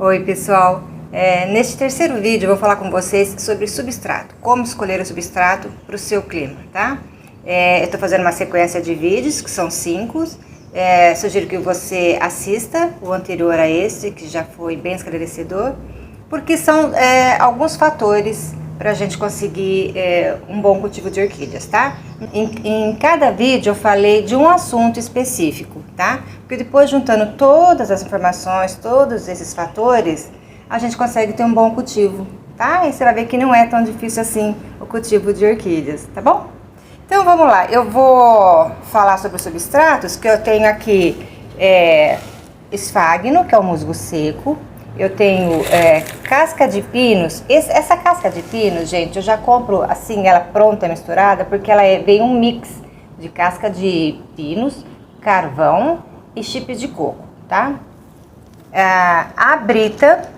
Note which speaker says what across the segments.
Speaker 1: Oi pessoal, neste terceiro vídeo eu vou falar com vocês sobre substrato, como escolher o substrato para o seu clima, tá? Eu estou fazendo uma sequência de vídeos, que são 5, sugiro que você assista o anterior a esse, que já foi bem esclarecedor, porque são alguns fatores para a gente conseguir um bom cultivo de orquídeas, tá? Em cada vídeo eu falei de um assunto específico, tá? Porque depois, juntando todas as informações, todos esses fatores, a gente consegue ter um bom cultivo, tá? E você vai ver que não é tão difícil assim o cultivo de orquídeas, tá bom? Então vamos lá, eu vou falar sobre os substratos, que eu tenho aqui esfagno, que é o musgo seco. Eu tenho casca de pinos. Essa casca de pinos, gente, eu já compro assim, ela pronta, misturada, porque ela vem um mix de casca de pinos, carvão e chips de coco, tá? A brita,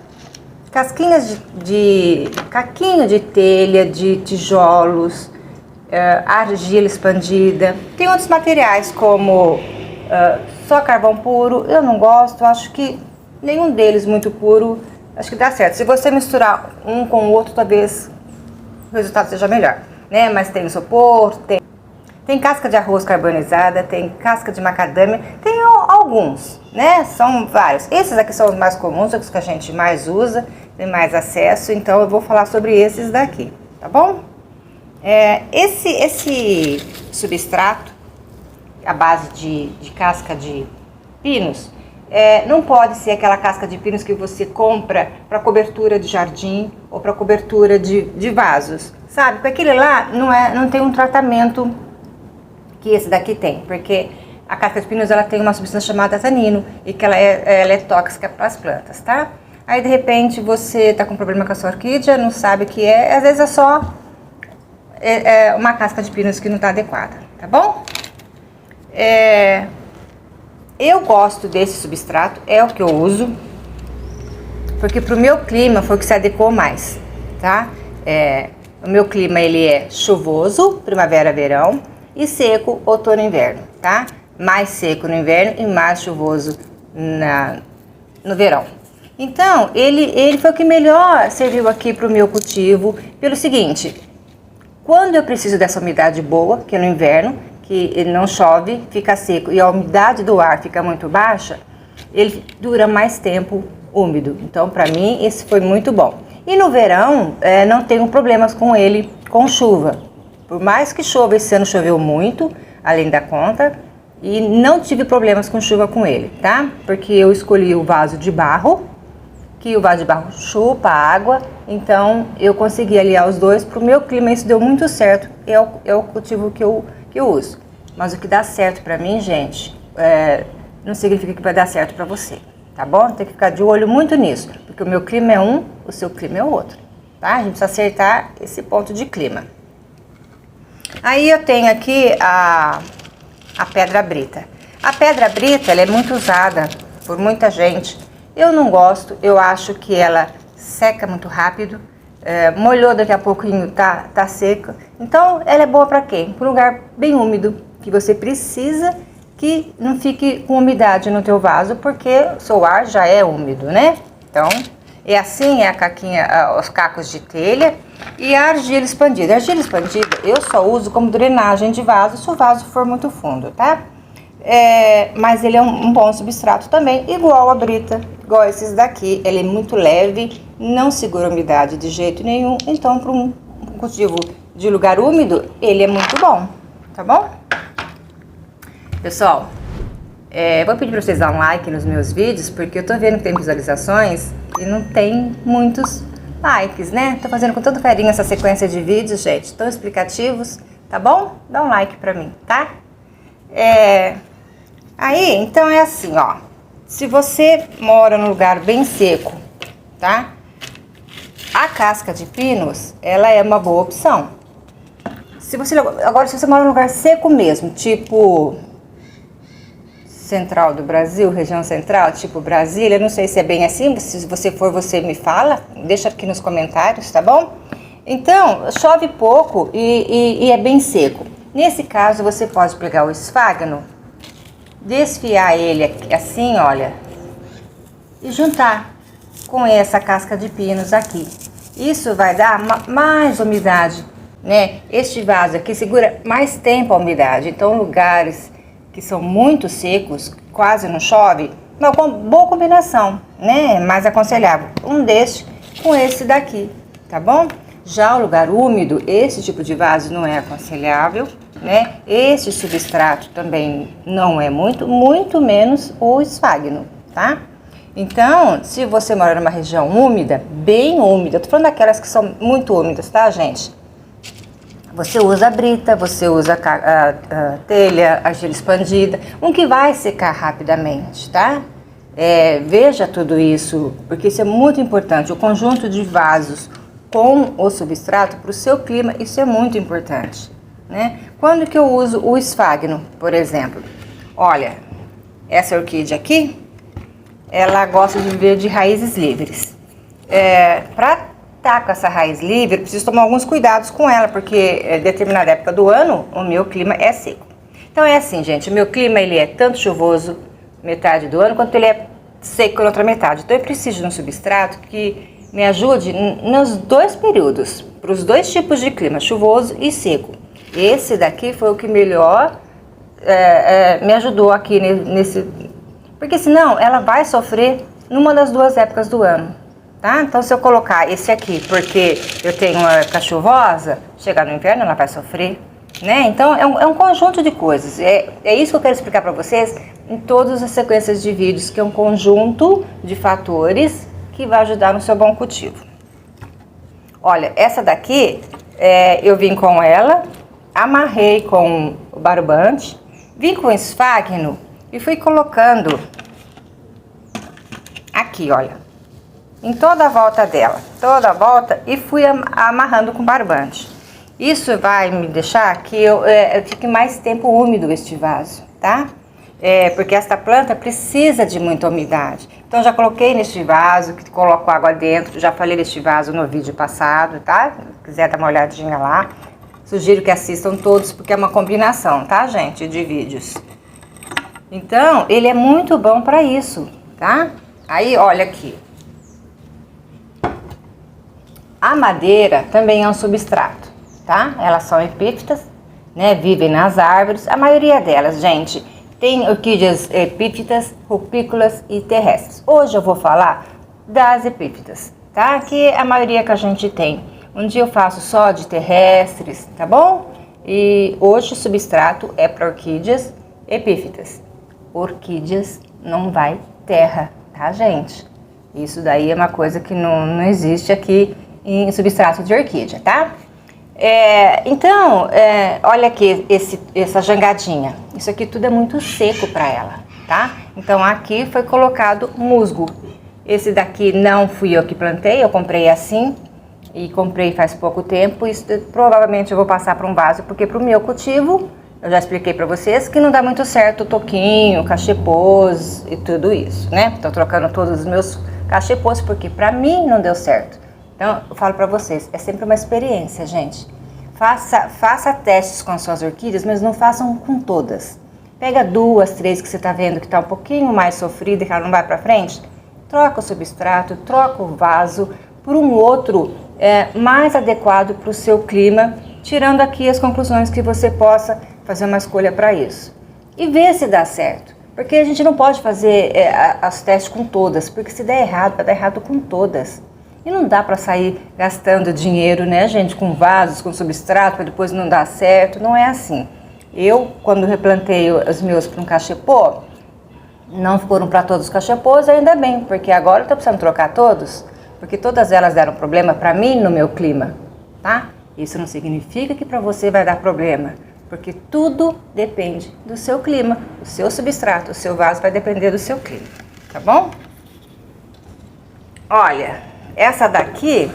Speaker 1: casquinhas caquinho de telha, de tijolos, argila expandida. Tem outros materiais como só carvão puro, eu não gosto, acho que nenhum deles muito puro, acho que dá certo. Se você misturar um com o outro, talvez o resultado seja melhor, né? Mas tem isopor, tem casca de arroz carbonizada, tem casca de macadâmia, tem alguns, né? São vários. Esses aqui são os mais comuns, os que a gente mais usa, tem mais acesso, então eu vou falar sobre esses daqui, tá bom? Esse substrato, à base de casca de pinos, não pode ser aquela casca de pinos que você compra para cobertura de jardim ou para cobertura de vasos, sabe? Porque aquele lá não tem um tratamento que esse daqui tem, porque a casca de pinos ela tem uma substância chamada tanino e que ela é tóxica para as plantas, tá? Aí de repente você tá com problema com a sua orquídea, não sabe o que às vezes é só uma casca de pinos que não está adequada, tá bom? Eu gosto desse substrato, é o que eu uso, porque pro meu clima foi o que se adequou mais, tá? O meu clima ele é chuvoso, primavera, verão, e seco, outono e inverno, tá? Mais seco no inverno e mais chuvoso no verão. Então, ele foi o que melhor serviu aqui pro meu cultivo, pelo seguinte: quando eu preciso dessa umidade boa, que é no inverno, que ele não chove, fica seco e a umidade do ar fica muito baixa, ele dura mais tempo úmido. Então, para mim, esse foi muito bom. E no verão, não tenho problemas com ele, com chuva. Por mais que chova, esse ano choveu muito, além da conta, e não tive problemas com chuva com ele, tá? Porque eu escolhi o vaso de barro, que o vaso de barro chupa água, então eu consegui aliar os dois. Pro meu clima isso deu muito certo, é o cultivo que eu uso. Mas o que dá certo pra mim, gente, não significa que vai dar certo pra você, tá bom? Tem que ficar de olho muito nisso, porque o meu clima é um, o seu clima é o outro, tá? A gente precisa acertar esse ponto de clima. Aí eu tenho aqui a pedra brita. A pedra brita, ela é muito usada por muita gente. Eu não gosto, eu acho que ela seca muito rápido, molhou daqui a pouquinho, tá seca. Então ela é boa para quê? Para um lugar bem úmido, que você precisa que não fique com umidade no teu vaso, porque o seu ar já é úmido, né? Então, assim a caquinha, os cacos de telha e a argila expandida. A argila expandida eu só uso como drenagem de vaso, se o vaso for muito fundo, tá? Mas ele é um bom substrato também, igual a brita, igual esses daqui. Ele é muito leve, não segura umidade de jeito nenhum, então para um cultivo de lugar úmido, ele é muito bom, tá bom? Pessoal, vou pedir para vocês dar um like nos meus vídeos, porque eu tô vendo que tem visualizações e não tem muitos likes, né? Tô fazendo com todo carinho essa sequência de vídeos, gente, tão explicativos, tá bom? Dá um like pra mim, tá? Aí, então é assim, ó. Se você mora num lugar bem seco, tá? A casca de pinos, ela é uma boa opção. Agora, se você mora num lugar seco mesmo, tipo central do Brasil, região central, tipo Brasília, não sei se é bem assim, se você for, você me fala, deixa aqui nos comentários, tá bom? Então, chove pouco e é bem seco. Nesse caso, você pode pegar o esfagno, desfiar ele assim, olha, e juntar. com essa casca de pinos aqui. Isso vai dar mais umidade, né? Este vaso aqui segura mais tempo a umidade, então lugares que são muito secos, quase não chove, uma boa combinação, né? Mais aconselhável, um deste com esse daqui, tá bom? Já o lugar úmido, esse tipo de vaso não é aconselhável, né? Esse substrato também não é muito menos o esfagno, tá? Então, se você mora numa região úmida, bem úmida, eu tô falando daquelas que são muito úmidas, tá, gente? Você usa a brita, você usa a telha, argila expandida, um que vai secar rapidamente, tá? Veja tudo isso, porque isso é muito importante. O conjunto de vasos com o substrato para o seu clima, isso é muito importante, né? Quando que eu uso o esfagno, por exemplo? Olha, essa orquídea aqui, ela gosta de viver de raízes livres. Para estar com essa raiz livre, eu preciso tomar alguns cuidados com ela, porque em determinada época do ano, o meu clima é seco. Então é assim, gente, o meu clima ele é tanto chuvoso metade do ano, quanto ele é seco na outra metade. Então eu preciso de um substrato que me ajude nos dois períodos, para os dois tipos de clima, chuvoso e seco. Esse daqui foi o que melhor me ajudou aqui nesse... Porque senão ela vai sofrer numa das duas épocas do ano, tá? Então se eu colocar esse aqui, porque eu tenho uma época chuvosa, chegar no inverno ela vai sofrer, né? Então é um conjunto de coisas. É isso que eu quero explicar para vocês em todas as sequências de vídeos, que é um conjunto de fatores que vai ajudar no seu bom cultivo. Olha, essa daqui, eu vim com ela, amarrei com o barbante, vim com o esfagno e fui colocando aqui, olha, em toda a volta dela, toda a volta, e fui amarrando com barbante. Isso vai me deixar que eu fique mais tempo úmido este vaso, tá? Porque esta planta precisa de muita umidade. Então já coloquei neste vaso, que coloco água dentro, já falei deste vaso no vídeo passado, tá? Se quiser dar uma olhadinha lá, sugiro que assistam todos, porque é uma combinação, tá, gente, de vídeos. Então, ele é muito bom para isso, tá? Aí, olha aqui. A madeira também é um substrato, tá? Elas são epífitas, né? Vivem nas árvores. A maioria delas, gente, tem orquídeas epífitas, rupícolas e terrestres. Hoje eu vou falar das epífitas, tá? Que é a maioria que a gente tem. Um dia eu faço só de terrestres, tá bom? E hoje o substrato é para orquídeas epífitas. Orquídeas não vai terra, tá, gente? Isso daí é uma coisa que não existe aqui em substrato de orquídea, tá? Então, olha aqui essa jangadinha. Isso aqui tudo é muito seco para ela, tá? Então aqui foi colocado musgo. Esse daqui não fui eu que plantei, eu comprei assim e comprei faz pouco tempo. Isso provavelmente eu vou passar para um vaso, porque para o meu cultivo, eu já expliquei para vocês que não dá muito certo o toquinho, cachepôs e tudo isso, né? Estou trocando todos os meus cachepôs porque para mim não deu certo. Então, eu falo para vocês, é sempre uma experiência, gente. Faça testes com as suas orquídeas, mas não façam com todas. Pega 2, 3 que você está vendo que está um pouquinho mais sofrida e que ela não vai para frente. Troca o substrato, troca o vaso por um outro mais adequado para o seu clima, tirando aqui as conclusões que você possa fazer uma escolha para isso. E ver se dá certo. Porque a gente não pode fazer os testes com todas, porque se der errado, vai dar errado com todas. E não dá para sair gastando dinheiro, né, gente, com vasos, com substrato, para depois não dar certo. Não é assim. Eu, quando replantei os meus para um cachepô, não foram para todos os cachepôs, ainda bem, porque agora eu estou precisando trocar todos, porque todas elas deram problema para mim no meu clima, tá? Isso não significa que para você vai dar problema, porque tudo depende do seu clima, o seu substrato, o seu vaso vai depender do seu clima, tá bom? Olha, essa daqui,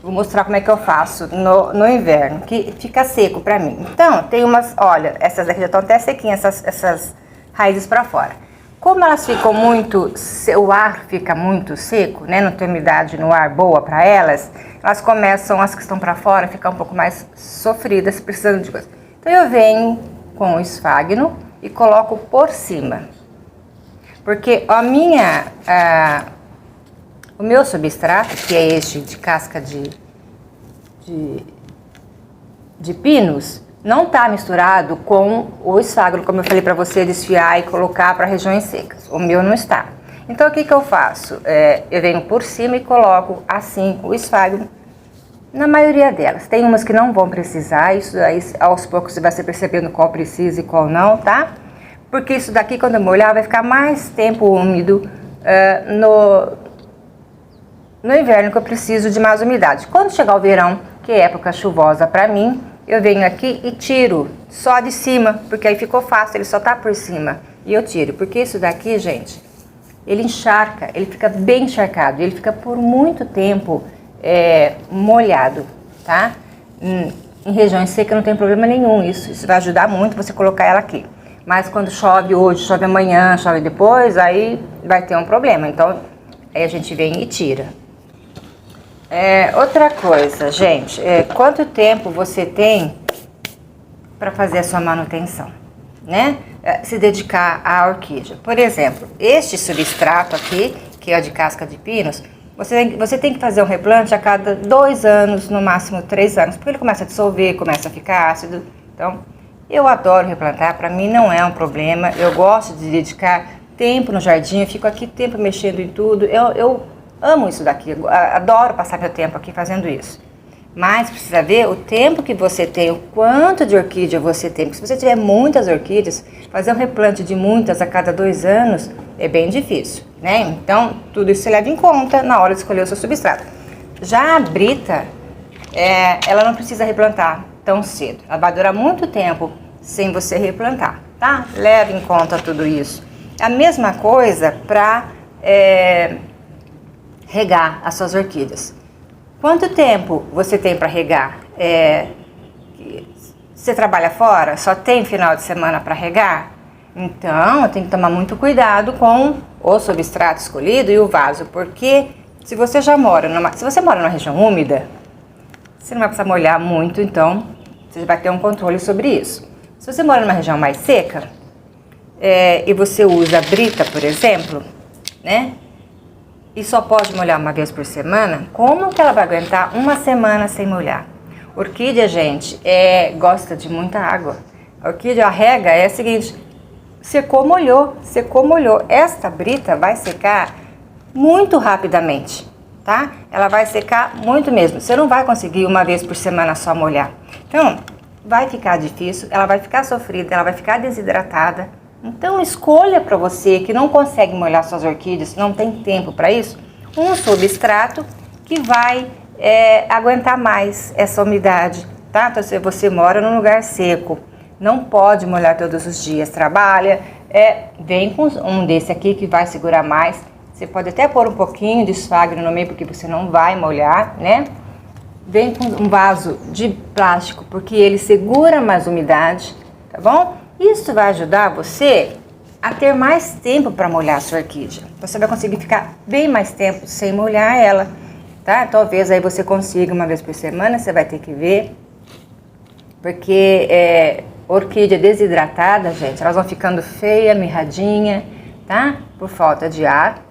Speaker 1: vou mostrar como é que eu faço no inverno, que fica seco pra mim. Então, tem umas, olha, essas daqui já estão até sequinhas, essas raízes pra fora. Como elas ficam muito, o ar fica muito seco, né, não tem umidade no ar boa pra elas, elas começam, as que estão pra fora, a ficar um pouco mais sofridas, precisando de coisa. Então eu venho com o esfagno e coloco por cima. Porque o meu substrato, que é este de casca de pinos, não está misturado com o esfagno, como eu falei para você, desfiar e colocar para regiões secas. O meu não está. Então, o que eu faço? Eu venho por cima e coloco assim o esfagno na maioria delas. Tem umas que não vão precisar, isso aí aos poucos você vai se percebendo qual precisa e qual não, tá? Porque isso daqui, quando eu molhar, vai ficar mais tempo úmido no inverno, que eu preciso de mais umidade. Quando chegar o verão, que é época chuvosa para mim, eu venho aqui e tiro só de cima, porque aí ficou fácil, ele só tá por cima. E eu tiro, porque isso daqui, gente, ele encharca, ele fica bem encharcado, ele fica por muito tempo molhado, tá? Em regiões secas não tem problema nenhum, isso vai ajudar muito você colocar ela aqui. Mas quando chove hoje, chove amanhã, chove depois, aí vai ter um problema. Então, aí a gente vem e tira. Outra coisa, gente, quanto tempo você tem para fazer a sua manutenção, né? Se dedicar à orquídea. Por exemplo, este substrato aqui, que é de casca de pinos, você tem que fazer um replante a cada 2 anos, no máximo 3 anos, porque ele começa a dissolver, começa a ficar ácido. Então, eu adoro replantar, para mim não é um problema, eu gosto de dedicar tempo no jardim, eu fico aqui tempo mexendo em tudo, eu amo isso daqui, adoro passar meu tempo aqui fazendo isso. Mas precisa ver o tempo que você tem, o quanto de orquídea você tem. Porque se você tiver muitas orquídeas, fazer um replante de muitas a cada 2 anos é bem difícil, né? Então, tudo isso você leva em conta na hora de escolher o seu substrato. Já a brita, ela não precisa replantar tão cedo. Ela vai durar muito tempo sem você replantar, tá? Leve em conta tudo isso. A mesma coisa para regar as suas orquídeas. Quanto tempo você tem para regar? Você trabalha fora? Só tem final de semana para regar? Então, tem que tomar muito cuidado com o substrato escolhido e o vaso, porque se você mora numa região úmida, você não vai precisar molhar muito, então você vai ter um controle sobre isso. Se você mora numa região mais seca, e você usa brita, por exemplo, né? E só pode molhar uma vez por semana, como que ela vai aguentar uma semana sem molhar? Orquídea, gente, gosta de muita água. A orquídea, a rega é a seguinte: secou, molhou, secou, molhou. Esta brita vai secar muito rapidamente, tá? Ela vai secar muito mesmo. Você não vai conseguir uma vez por semana só molhar. Então, vai ficar difícil, ela vai ficar sofrida, ela vai ficar desidratada. Então, escolha para você que não consegue molhar suas orquídeas, não tem tempo para isso, um substrato que vai aguentar mais essa umidade, tá? Então, se você mora num lugar seco, não pode molhar todos os dias, trabalha, vem com um desse aqui que vai segurar mais. Você pode até pôr um pouquinho de esfagno no meio, porque você não vai molhar, né? Vem com um vaso de plástico, porque ele segura mais umidade, tá bom? Isso vai ajudar você a ter mais tempo para molhar a sua orquídea. Você vai conseguir ficar bem mais tempo sem molhar ela, tá? Talvez aí você consiga uma vez por semana, você vai ter que ver. Porque orquídea desidratada, gente, elas vão ficando feia, mirradinha, tá? Por falta de ar,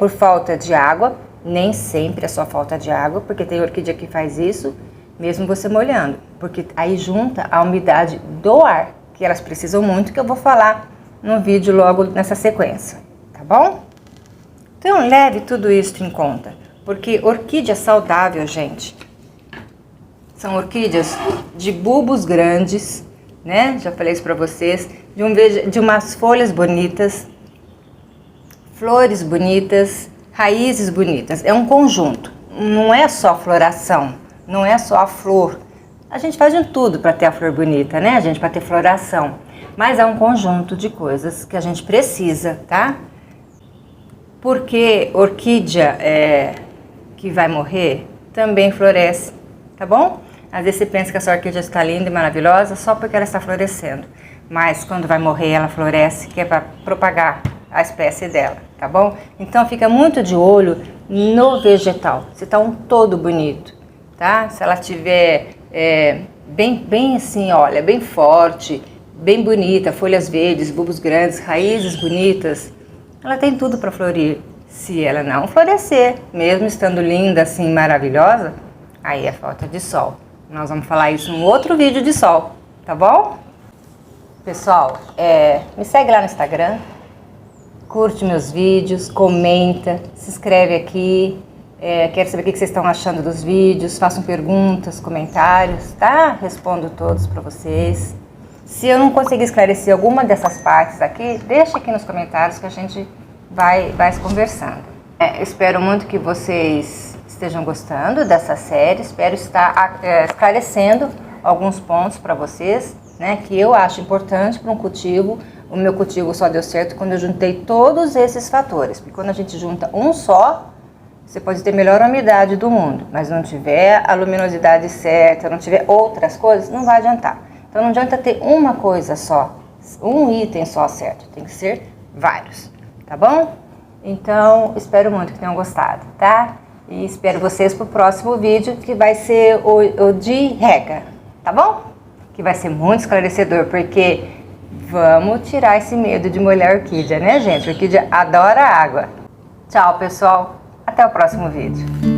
Speaker 1: por falta de água, nem sempre é só falta de água, porque tem orquídea que faz isso, mesmo você molhando. Porque aí junta a umidade do ar, que elas precisam muito, que eu vou falar no vídeo logo nessa sequência, tá bom? Então leve tudo isso em conta, porque orquídea saudável, gente, são orquídeas de bulbos grandes, né? Já falei isso pra vocês, de umas folhas bonitas, flores bonitas, raízes bonitas. É um conjunto, não é só floração, não é só a flor. A gente faz de tudo para ter a flor bonita, né, gente? Para ter floração. Mas é um conjunto de coisas que a gente precisa, tá? Porque orquídea que vai morrer também floresce, tá bom? Às vezes você pensa que a sua orquídea está linda e maravilhosa só porque ela está florescendo. Mas quando vai morrer, ela floresce, que é para propagar a espécie dela, tá bom? Então fica muito de olho no vegetal, se tá um todo bonito, tá? Se ela tiver bem assim, olha, bem forte, bem bonita, folhas verdes, bulbos grandes, raízes bonitas, ela tem tudo para florir. Se ela não florescer, mesmo estando linda assim, maravilhosa, aí é falta de sol. Nós vamos falar isso num outro vídeo de sol, tá bom? Pessoal, me segue lá no Instagram, curte meus vídeos, comenta, se inscreve aqui. Quero saber o que vocês estão achando dos vídeos, façam perguntas, comentários, tá? Respondo todos para vocês. Se eu não conseguir esclarecer alguma dessas partes aqui, deixa aqui nos comentários que a gente vai se conversando. Espero muito que vocês estejam gostando dessa série, espero estar esclarecendo alguns pontos para vocês, né, que eu acho importante para um cultivo. O meu cultivo só deu certo quando eu juntei todos esses fatores, porque quando a gente junta um só, você pode ter a melhor umidade do mundo, mas não tiver a luminosidade certa, não tiver outras coisas, não vai adiantar. Então não adianta ter uma coisa só, um item só certo, tem que ser vários, tá bom? Então, espero muito que tenham gostado, tá? E espero vocês pro próximo vídeo, que vai ser o de rega, tá bom? Que vai ser muito esclarecedor, porque vamos tirar esse medo de molhar a orquídea, né, gente? A orquídea adora água. Tchau, pessoal. Até o próximo vídeo.